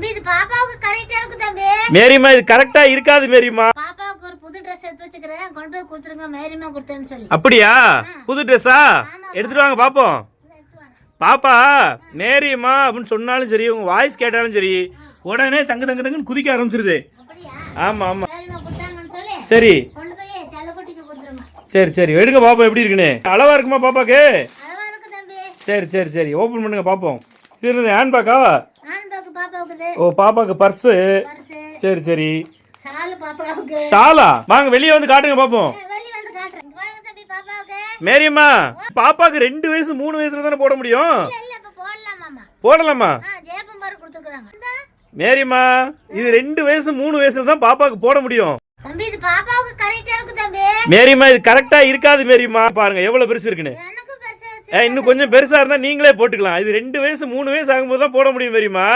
தம்பி இது பாப்பாவுக்கு கரெக்டா இருக்கு தம்பி. மேரிமா இது கரெக்டா இருக்காது மேரிமா. பாப்பாவுக்கு ஒரு புது Dress எடுத்து வச்சுக்கிறேன், கொண்டு போய் கொடுத்துருங்க மேரிமா கொடுத்தேன்னு சொல்லி. அப்படியா? புது ட்ரெஸ்ஸா? எடுத்துட்டு வாங்க பாப்போம். பாப்பா மேரிமா அப்படின்னு சொன்னாலும் சரி, உங்க வாய்ஸ் கேட்டாலும் சரி, உடனே தங்கு தங்கு தங்குன்னு குதிக்க ஆரம்பிச்சிருது. அப்படியா? ஆமா ஆமா. மேரிமா கொடுத்தாங்கன்னு சொல்லி சரி கொண்டு போய் செல்லக்குட்டிக்கு கொடுத்துருங்க. சரி சரி, எடுங்க பாப்பா எப்படி இருக்குன்னு. அளவா இருக்குமா பாப்பாக்கு? அளவா இருக்கு தம்பி. சரி சரி சரி, ஓப்பன் பண்ணுங்க பாப்போம். இது ஹேண்ட் பேக்கா? ஹேண்ட்பேக் பாப்பாவுக்குது. ஓ பாப்பாக்கு பர்ஸு. பர்ஸ். சரி சரி. ஷால் பாப்பாவுக்கு. ஷாலா? வாங்க வெளியே வந்து காட்டுங்க பாப்போம். வெளிய வந்து காட்டுறேன். வாங்க தம்பி பாப்பாவுக்கு. மேரியம்மா பாப்பாக்கு 2 வயசு 3 வயசுல தானே போட முடியும். இல்ல இப்ப போடலாமாமா. போடலாமா? ஜேபம் பாரு கொடுத்துக்கறாங்க. மேரியம்மா இது 2 வயசு 3 வயசுல தான் பாப்பாக்கு போட முடியும். தம்பி இது பாப்பாவுக்கு கரெக்டா இருக்கு தம்பி. மேரியம்மா இது கரெக்டா இருக்காது மேரியம்மா. பாருங்க எவ்வளவு பெருசு இருக்குன்னு. எனக்கு பெருசா இன்னும் கொஞ்சம் பெருசா இருந்தா நீங்களே போட்டுக்கலாம். இது 2 வயசு 3 வயசு ஆகும்போது தான் போட முடியும் மேரியம்மா.